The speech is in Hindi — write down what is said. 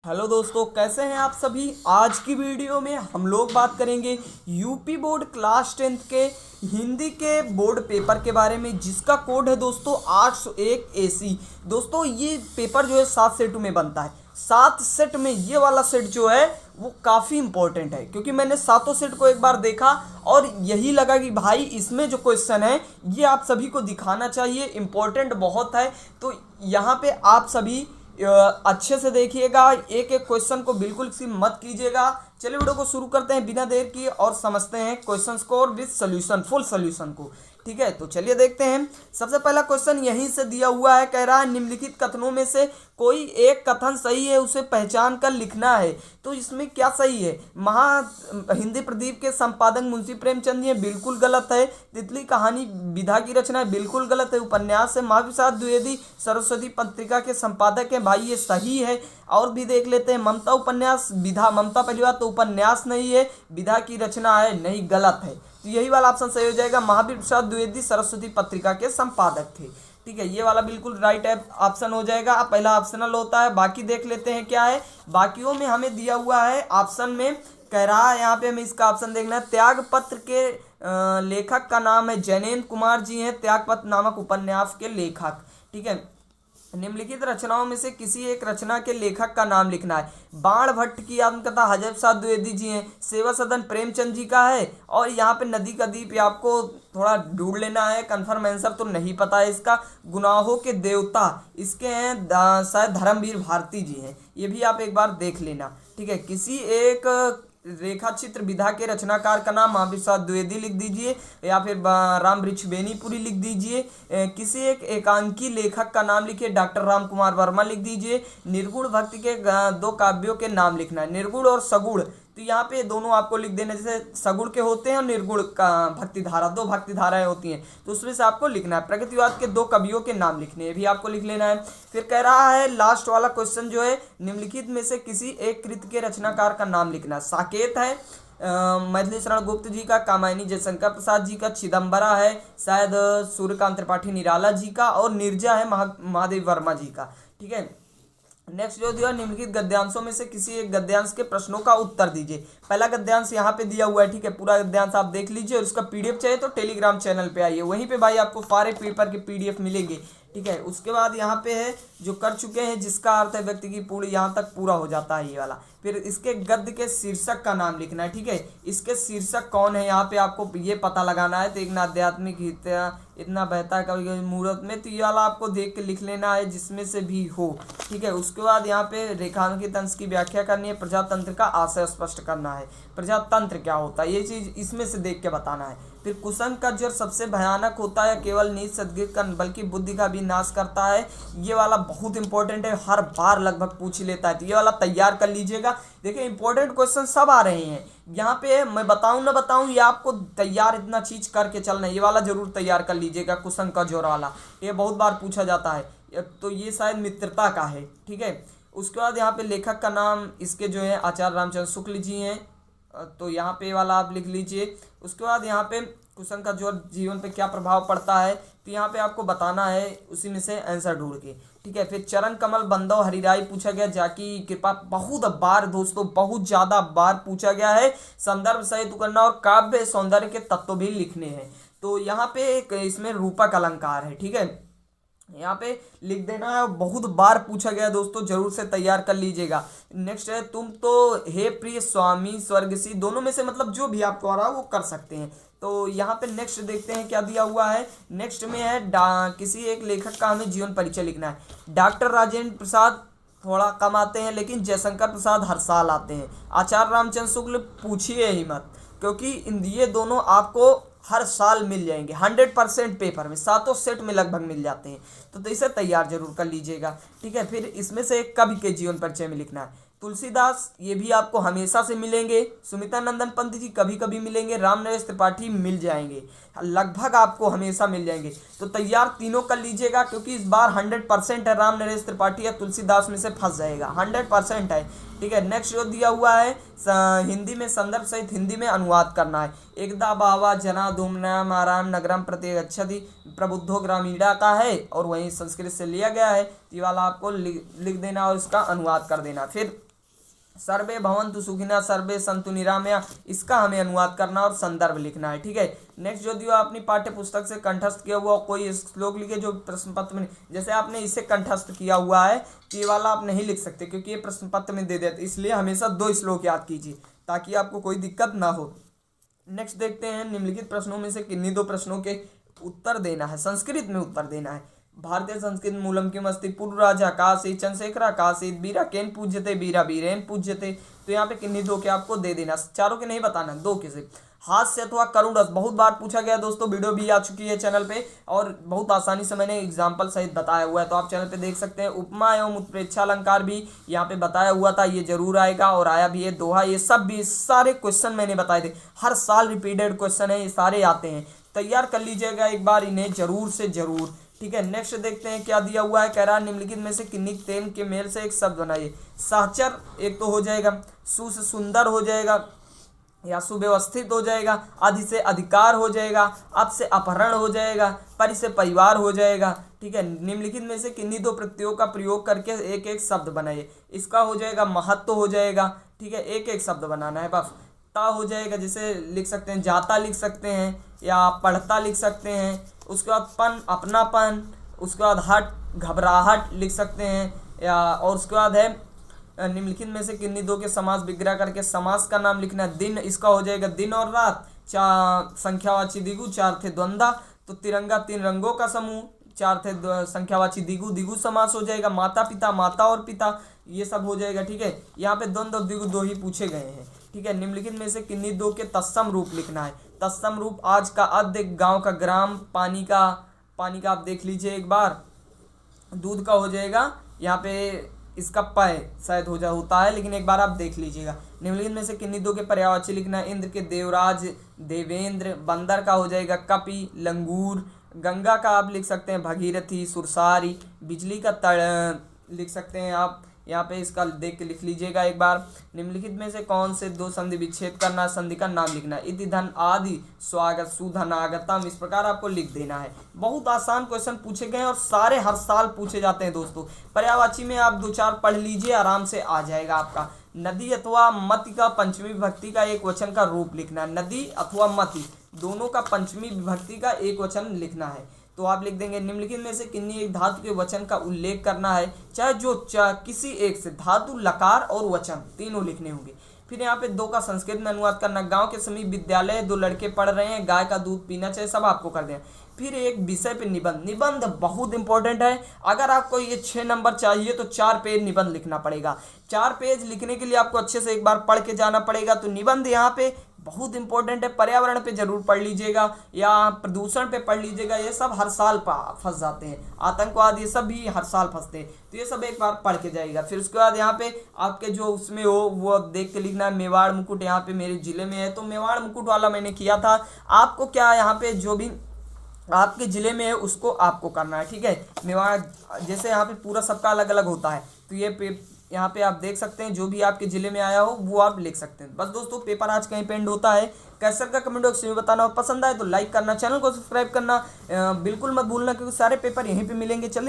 हेलो दोस्तों, कैसे हैं आप सभी। आज की वीडियो में हम लोग बात करेंगे यूपी बोर्ड क्लास 10th के हिंदी के बोर्ड पेपर के बारे में, जिसका कोड है दोस्तों 801 AC। दोस्तों ये पेपर जो है 7 सेटों में बनता है। 7 सेट में ये वाला सेट जो है वो काफ़ी इंपॉर्टेंट है, क्योंकि मैंने सातों सेट को एक बार देखा और यही लगा कि भाई इसमें जो क्वेश्चन है ये आप सभी को दिखाना चाहिए, इंपॉर्टेंट बहुत है। तो यहाँ पे आप सभी अच्छे से देखिएगा, एक एक क्वेश्चन को बिल्कुल सी मत कीजिएगा। चलिए वीडियो को शुरू करते हैं बिना देर की और समझते हैं क्वेश्चंस को और विद सॉल्यूशन, फुल सॉल्यूशन को। ठीक है, तो चलिए देखते हैं। सबसे पहला क्वेश्चन यहीं से दिया हुआ है, कह रहा है निम्नलिखित कथनों में से कोई एक कथन सही है, उसे पहचान कर लिखना है। तो इसमें क्या सही है। हिंदी प्रदीप के संपादक मुंशी प्रेमचंद ये बिल्कुल गलत है। तितली कहानी विधा की रचना है, बिल्कुल गलत है। उपन्यास है महाप्रसाद द्विवेदी सरस्वती पत्रिका के संपादक हैं, भाई ये सही है। और भी देख लेते हैं, ममता उपन्यास विधा, ममता पहली बात तो उपन्यास नहीं है, विधा की रचना है, नहीं, गलत है। तो यही वाला ऑप्शन सही हो जाएगा, महावीर प्रसाद द्विवेदी सरस्वती पत्रिका के संपादक थे। ठीक है, ये वाला बिल्कुल राइट है ऑप्शन हो जाएगा। पहला ऑप्शनल होता है। बाकी देख लेते हैं क्या है। बाकियों में हमें दिया हुआ है ऑप्शन में, कह रहा है यहाँ पे हमें इसका ऑप्शन देखना है। त्याग पत्र के लेखक का नाम है जैनेन्द्र कुमार जी हैं, त्याग पत्र नामक उपन्यास के लेखक। ठीक है, निम्नलिखित रचनाओं में से किसी एक रचना के लेखक का नाम लिखना है। बाण भट्ट की आत्मकथा हजरत प्रसाद द्विवेदी जी हैं, सेवा सदन प्रेमचंद जी का है, और यहाँ पे नदी का दीप आपको थोड़ा ढूंढ लेना है, कंफर्म आंसर तो नहीं पता है इसका। गुनाहों के देवता इसके हैं शायद धर्मवीर भारती जी हैं, ये भी आप एक बार देख लेना। ठीक है, किसी एक रेखा चित्र विधा के रचनाकार का नाम महावीर प्रसाद द्विवेदी लिख दीजिए, या फिर राम वृक्ष बेनीपुरी लिख दीजिए। किसी एक एकांकी लेखक का नाम लिखिए, डॉक्टर राम कुमार वर्मा लिख दीजिए। निर्गुण भक्ति के दो काव्यों के नाम लिखना है, निर्गुण और सगुण। तो यहाँ पे दोनों आपको लिख देना, जैसे सगुण के होते हैं और निर्गुण का भक्ति धारा, दो भक्ति धाराएं होती हैं, तो उसमें से आपको लिखना है। प्रगतिवाद के दो कवियों के नाम लिखने हैं, भी आपको लिख लेना है। फिर कह रहा है लास्ट वाला क्वेश्चन जो है, निम्नलिखित में से किसी एक कृति के रचनाकार का नाम लिखना है। साकेत है मैथिली शरण गुप्त जी का, कामायनी जयशंकर प्रसाद जी का, चिदम्बरा है शायद सूर्यकांत त्रिपाठी निराला जी का, और निर्जा है महादेव वर्मा जी का। ठीक है, नेक्स्ट जो दिया, निम्नलिखित गद्यांशों में से किसी एक गद्यांश के प्रश्नों का उत्तर दीजिए। पहला गद्यांश यहाँ पे दिया हुआ है। ठीक है, पूरा गद्यांश आप देख लीजिए, और उसका पीडीएफ चाहिए तो टेलीग्राम चैनल पे आइए, वहीं पे भाई आपको सारे पेपर के पीडीएफ मिलेंगे। ठीक है, उसके बाद यहाँ पे है जो कर चुके हैं, जिसका अर्थ है व्यक्ति की पूर्ण, यहाँ तक पूरा हो जाता है ये वाला। फिर इसके गद्य के शीर्षक का नाम लिखना है। ठीक है, इसके शीर्षक कौन है यहाँ पे आपको ये पता लगाना है। तो एक आध्यात्मिक हित इतना बहता है कभी कभी मुहूर्त में, तो ये वाला आपको देख के लिख लेना है, जिसमें से भी हो। ठीक है, उसके बाद यहाँ पे रेखांकित अंश की व्याख्या करनी है। प्रजातंत्र का आशय स्पष्ट करना है, प्रजातंत्र क्या होता है ये चीज इसमें से देख के बताना है। फिर कुसंग का ज्वर सबसे भयानक होता है, केवल नीच सदगत का बल्कि बुद्धि का भी नाश करता है। ये वाला बहुत इंपॉर्टेंट है, हर बार लगभग पूछ लेता है, तो ये वाला तैयार कर लीजिएगा। देखिए इंपॉर्टेंट क्वेश्चन सब आ रहे हैं यहाँ पे, मैं बताऊं ना बताऊं, ये आपको तैयार इतना चीज करके चलना है। ये वाला जरूर तैयार कर लीजिएगा, कुसंग का ज्वर वाला, ये बहुत बार पूछा जाता है, तो ये शायद मित्रता का है। ठीक है, उसके बाद यहाँ पे लेखक का नाम इसके जो है आचार्य रामचंद्र शुक्ल जी हैं, तो यहाँ पे वाला आप लिख लीजिए। उसके बाद यहाँ पे कुसंग का ज्वर जीवन पे क्या प्रभाव पड़ता है, तो यहाँ पे आपको बताना है, उसी में से आंसर ढूंढ के। ठीक है, फिर चरण कमल बंधव हरिराई पूछा गया, जाकी कृपा बहुत बार दोस्तों, बहुत ज्यादा बार पूछा गया है। संदर्भ सहित करना और काव्य सौंदर्य के तत्व भी लिखने हैं। तो यहाँ पे एक इसमें रूपक अलंकार है। ठीक है, यहाँ पे लिख देना है, बहुत बार पूछा गया दोस्तों, जरूर से तैयार कर लीजिएगा। नेक्स्ट है तुम तो हे प्रिय स्वामी स्वर्गसी, दोनों में से मतलब जो भी आपको आ रहा है वो कर सकते हैं। तो यहाँ पे नेक्स्ट देखते हैं क्या दिया हुआ है। नेक्स्ट में है किसी एक लेखक का हमें जीवन परिचय लिखना है। डॉक्टर राजेंद्र प्रसाद थोड़ा कम आते हैं, लेकिन जयशंकर प्रसाद हर साल आते हैं। आचार्य रामचंद्र शुक्ल पूछिए ही मत, क्योंकि ये दोनों आपको हर साल मिल जाएंगे 100% पेपर में, सातों सेट में लगभग मिल जाते हैं। तो इसे तैयार जरूर कर लीजिएगा। ठीक है, फिर इसमें से एक कवि के जीवन परिचय में लिखना है। तुलसीदास ये भी आपको हमेशा से मिलेंगे, सुमिता नंदन पंत जी कभी कभी मिलेंगे, राम नरेश त्रिपाठी मिल जाएंगे, लगभग आपको हमेशा मिल जाएंगे। तो तैयार तीनों कर लीजिएगा, क्योंकि इस बार 100% है, राम नरेश त्रिपाठी या तुलसीदास में से फंस जाएगा, 100% है। ठीक है, नेक्स्ट जो दिया हुआ है हिंदी में संदर्भ सहित हिंदी में अनुवाद करना है। एकदा बावा जना धूमनाम आराम नगरम प्रति गच्छति प्रबुद्धो ग्रामीणा का है, और वहीं संस्कृत से लिया गया है। ये वाला आपको लिख देना और इसका अनुवाद कर देना। फिर सर्वे भवन्तु सुखिनः सर्वे सन्तु निरामया, इसका हमें अनुवाद करना और संदर्भ लिखना है। ठीक है, नेक्स्ट यदि आपने पाठ्य पुस्तक से कंठस्थ किया हुआ कोई श्लोक लिखे जो प्रश्न पत्र में, जैसे आपने इसे कंठस्थ किया हुआ है तो ये वाला आप नहीं लिख सकते क्योंकि ये प्रश्न पत्र में दे देते, इसलिए हमेशा 2 श्लोक याद कीजिए ताकि आपको कोई दिक्कत ना हो। नेक्स्ट देखते हैं, निम्नलिखित प्रश्नों में से किन्हीं 2 प्रश्नों के उत्तर देना है, संस्कृत में उत्तर देना है। भारतीय संस्कृत मूलम किम अस्ति, पूर्व राजा कासीत्, चंद्रशेखर कासीत्, बीरा केन पूज्यते, बीरा बीरेन पूज्यते। तो यहाँ पे किन्हीं 2 के आपको दे देना, चारों के नहीं बताना, 2 के से। हास्य अथवा करुण रस बहुत बार पूछा गया दोस्तों, वीडियो भी आ चुकी है चैनल पे और बहुत आसानी से मैंने एग्जाम्पल सहित बताया हुआ है, तो आप चैनल पे देख सकते हैं। उपमा एवं उत्प्रेक्षा अलंकार भी यहाँ पे बताया हुआ था, ये जरूर आएगा और आया भी है। दोहा, ये सब भी सारे क्वेश्चन मैंने बताए थे, हर साल रिपीटेड क्वेश्चन है, ये सारे आते हैं, तैयार कर लीजिएगा एक बार इन्हें जरूर से जरूर। ठीक है, नेक्स्ट देखते हैं क्या दिया हुआ है। कह रहा है निम्नलिखित में से किन्हीं तेन के मेल से एक शब्द बनाइए। सहचर एक तो हो जाएगा, सु से सुंदर हो जाएगा या सुव्यवस्थित हो जाएगा, अधि से अधिकार हो जाएगा, अप से अपहरण हो जाएगा, परि से परिवार हो जाएगा। ठीक है, निम्नलिखित में से किन्हीं 2 प्रत्ययों का प्रयोग करके एक एक शब्द बनाइए। इसका हो जाएगा महत्व हो जाएगा। ठीक है, एक एक शब्द बनाना है बस। ता हो जाएगा, जैसे लिख सकते हैं जाता लिख सकते हैं या पढ़ता लिख सकते हैं। उसके बाद पन अपनापन, उसके बाद हट घबराहट लिख सकते हैं या, और उसके बाद है निम्नलिखित में से किन्हीं 2 के समास विग्रह करके समास का नाम लिखना है। दिन, इसका हो जाएगा दिन और रात, संख्यावाची दिगु, 4 थे द्वंद्वा, तो तिरंगा 3 रंगों का समूह, 4 थे संख्यावाची दिगु, दिगु समास हो जाएगा। माता पिता, माता और पिता, ये सब हो जाएगा। ठीक है, यहाँ पे द्वंद्व और दिगु 2 ही पूछे गए हैं। ठीक है, निम्नलिखित में से किन्हीं 2 के तत्सम रूप लिखना है। तत्सम रूप, आज का अद्य, गांव का ग्राम, पानी का आप देख लीजिए एक बार। दूध का हो जाएगा यहाँ पे, इसका पय शायद होता है, लेकिन एक बार आप देख लीजिएगा। निम्नलिखित में से किन्हीं 2 के पर्यायवाची लिखना है। इंद्र के देवराज, देवेंद्र। बंदर का हो जाएगा कपि, लंगूर। गंगा का आप लिख सकते हैं भगीरथी, सुरसारी। बिजली का तड़ लिख सकते हैं आप, यहाँ पे इसका देख के लिख लीजिएगा एक बार। निम्नलिखित में से कौन से 2 संधि विच्छेद करना, संधि का नाम लिखना है। इति धन आदि स्वागत, सुधनागतम, इस प्रकार आपको लिख देना है। बहुत आसान क्वेश्चन पूछे गए और सारे हर साल पूछे जाते हैं दोस्तों। पर्यायवाची में आप 2-4 पढ़ लीजिए, आराम से आ जाएगा आपका। नदी अथवा मति का पंचमी विभक्ति का एक वचन का रूप लिखना है। नदी अथवा मति दोनों का पंचमी विभक्ति का एक वचन लिखना है, तो आप लिख देंगे निम्नलिखित में से किन्हीं एक धातु के वचन का उल्लेख करना है, चाहे जो किसी एक से, धातु, लकार और वचन तीनों लिखने होंगे। फिर यहाँ पे 2 का संस्कृत में अनुवाद करना। गांव के समीप विद्यालय, 2 लड़के पढ़ रहे हैं, गाय का दूध पीना चाहिए, सब आपको कर दें। फिर एक विषय पे निबंध। निबंध बहुत इंपॉर्टेंट है, अगर आपको ये 6 नंबर चाहिए तो 4 पेज निबंध लिखना पड़ेगा। 4 पेज लिखने के लिए आपको अच्छे से एक बार पढ़ के जाना पड़ेगा, तो निबंध यहाँ पे बहुत इंपॉर्टेंट है। पर्यावरण पे जरूर पढ़ लीजिएगा या प्रदूषण पे पढ़ लीजिएगा, ये सब हर साल फंस जाते हैं। आतंकवाद, ये सब भी हर साल फंसते हैं, तो ये सब एक बार पढ़ के जाइएगा। फिर उसके बाद यहाँ पे आपके जो उसमें हो वो देख के लिखना है। मेवाड़ मुकुट यहाँ पे मेरे जिले में है, तो मेवाड़ मुकुट वाला मैंने किया था। आपको क्या यहाँ पे जो भी आपके जिले में है उसको आपको करना है। ठीक है, मेवाड़ जैसे यहाँ पे पूरा सबका अलग अलग होता है, तो ये यहाँ पे आप देख सकते हैं जो भी आपके जिले में आया हो वो आप लिख सकते हैं। बस दोस्तों, पेपर आज कहीं पेंड होता है। कैसे का कमेंट बॉक्स में बताना, और पसंद आए तो लाइक करना, चैनल को सब्सक्राइब करना बिल्कुल मत भूलना, क्योंकि सारे पेपर यहीं पे मिलेंगे। चलिए।